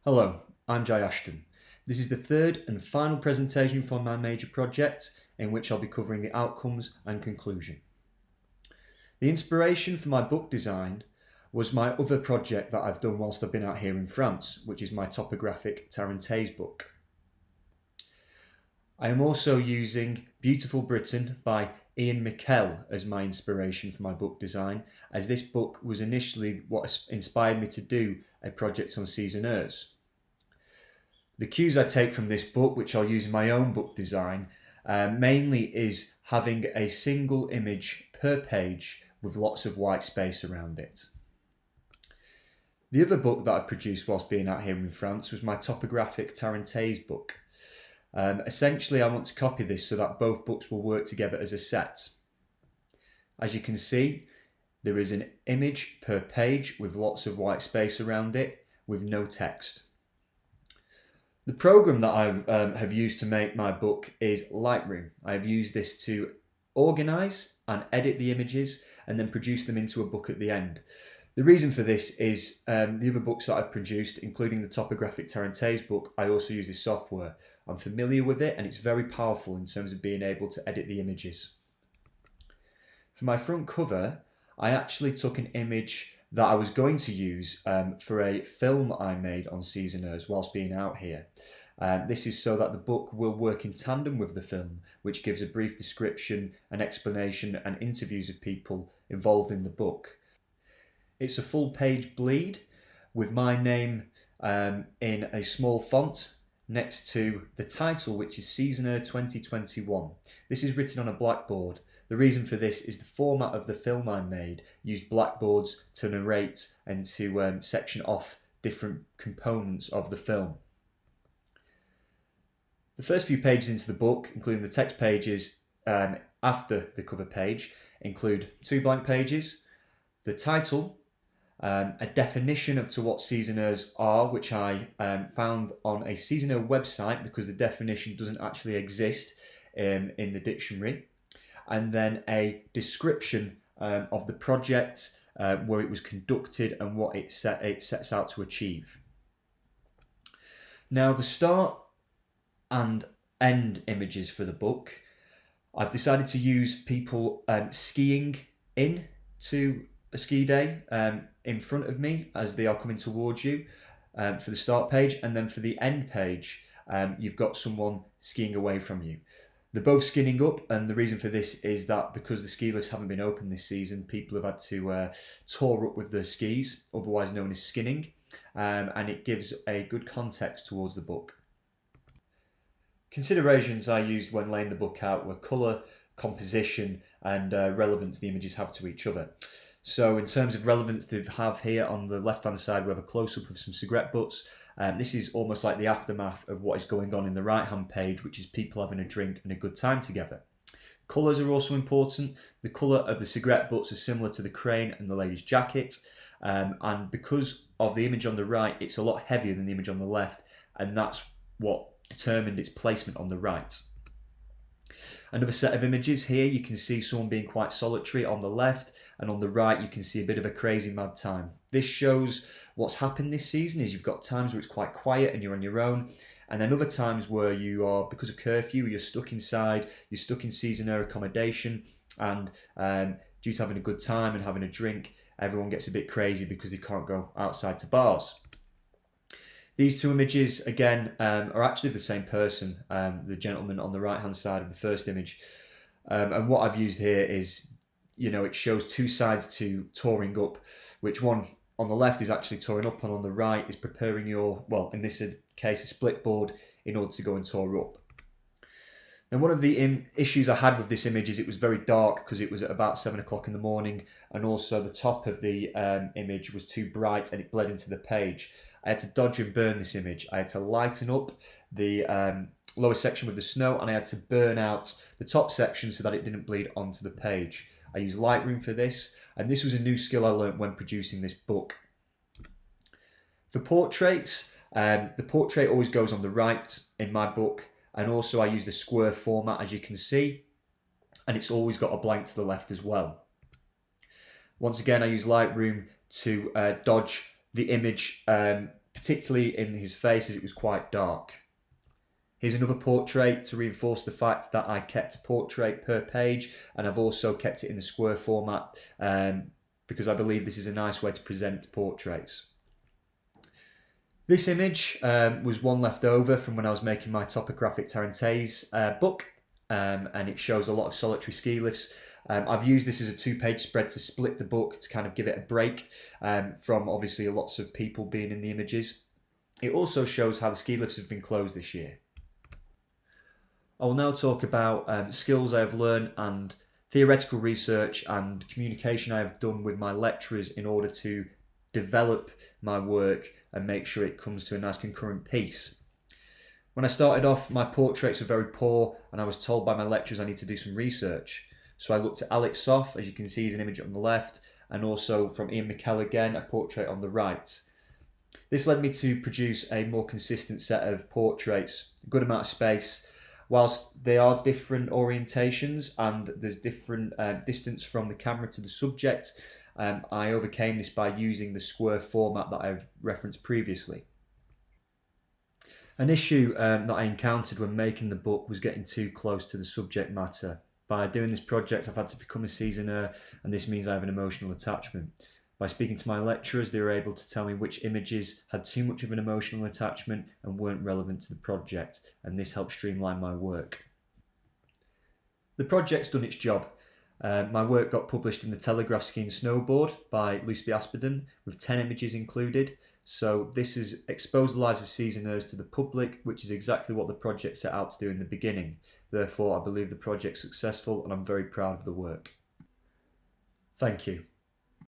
Hello, I'm Jai Ashton. This is the third and final presentation for my major project, in which I'll be covering the outcomes and conclusion. The inspiration for my book design was my other project that I've done whilst I've been out here in France, which is my topographic Tarentaise book. I am also using Beautiful Britain by Ian McKell as my inspiration for my book design, as this book was initially what inspired me to do a project on Season-Heures. The cues I take from this book, which I'll use in my own book design, mainly is having a single image per page with lots of white space around it. The other book that I've produced whilst being out here in France was my topographic Tarentaise book. Essentially, I want to copy this so that both books will work together as a set. As you can see, there is an image per page with lots of white space around it with no text. The program that I have used to make my book is Lightroom. I have used this to organise and edit the images and then produce them into a book at the end. The reason for this is the other books that I've produced, including the topographic Tarentaise book, I also use this software. I'm familiar with it and it's very powerful in terms of being able to edit the images. For my front cover, I actually took an image that I was going to use for a film I made on Season-Heures whilst being out here. This is so that the book will work in tandem with the film, which gives a brief description, an explanation and interviews of people involved in the book. It's a full page bleed with my name in a small font next to the title, which is Season-Heures 2021. This is written on a blackboard. The reason for this is the format of the film I made used blackboards to narrate and to section off different components of the film. The first few pages into the book, including the text pages after the cover page, include 2 blank pages, the title, a definition of to what Season-Heures are, which I found on a Season-Heures website because the definition doesn't actually exist in the dictionary, and then a description of the project, where it was conducted and what it sets out to achieve. Now, the start and end images for the book, I've decided to use people skiing into a ski day in front of me as they are coming towards you for the start page, and then for the end page you've got someone skiing away from you. They're both skinning up, and the reason for this is that because the ski lifts haven't been open this season, people have had to tour up with their skis, otherwise known as skinning, and it gives a good context towards the book. Considerations I used when laying the book out were colour, composition and relevance the images have to each other. So in terms of relevance they have here on the left hand side we have a close-up of some cigarette butts. This is almost like the aftermath of what is going on in the right hand page, which is people having a drink and a good time together. Colours are also important. The colour of the cigarette butts is similar to the crane and the lady's jacket, and because of the image on the right it's a lot heavier than the image on the left, and that's what determined its placement on the right. Another set of images here, you can see someone being quite solitary on the left, and on the right you can see a bit of a crazy mad time. This shows what's happened this season is you've got times where it's quite quiet and you're on your own, and then other times where you are, because of curfew, you're stuck inside, you're stuck in Season-Heures accommodation, and due to having a good time and having a drink, everyone gets a bit crazy because they can't go outside to bars. These two images, again, are actually the same person, the gentleman on the right-hand side of the first image. And what I've used here is, it shows two sides to touring up, which one on the left is actually touring up and on the right is preparing your, well, in this case, a split board in order to go and tour up. And one of the issues I had with this image is it was very dark because it was at about 7 o'clock in the morning, and also the top of the image was too bright and it bled into the page. I had to dodge and burn this image. I had to lighten up the lower section with the snow, and I had to burn out the top section so that it didn't bleed onto the page. I used Lightroom for this, and this was a new skill I learned when producing this book. For portraits, the portrait always goes on the right in my book, and also I use the square format, as you can see, and it's always got a blank to the left as well. Once again, I use Lightroom to dodge the image particularly in his face as it was quite dark. Here's another portrait to reinforce the fact that I kept a portrait per page, and I've also kept it in the square format because I believe this is a nice way to present portraits. This image was one left over from when I was making my Topographic Tarentaise book, and it shows a lot of solitary ski lifts. I've used this as a 2-page spread to split the book to kind of give it a break from obviously lots of people being in the images. It also shows how the ski lifts have been closed this year. I will now talk about skills I have learned and theoretical research and communication I have done with my lecturers in order to develop my work and make sure it comes to a nice concurrent piece. When I started off, my portraits were very poor and I was told by my lecturers I need to do some research. So I looked at Alex Soff, as you can see, is an image on the left, and also from Ian McKell again, a portrait on the right. This led me to produce a more consistent set of portraits, a good amount of space. Whilst they are different orientations and there's different distance from the camera to the subject, I overcame this by using the square format that I've referenced previously. An issue that I encountered when making the book was getting too close to the subject matter. By doing this project, I've had to become a seasoner, and this means I have an emotional attachment. By speaking to my lecturers, they were able to tell me which images had too much of an emotional attachment and weren't relevant to the project, and this helped streamline my work. The project's done its job. My work got published in the Telegraph Ski and Snowboard by Lucy Aspenden, with 10 images included. So this has exposed the lives of seasoners to the public, which is exactly what the project set out to do in the beginning. Therefore, I believe the project's successful and I'm very proud of the work. Thank you.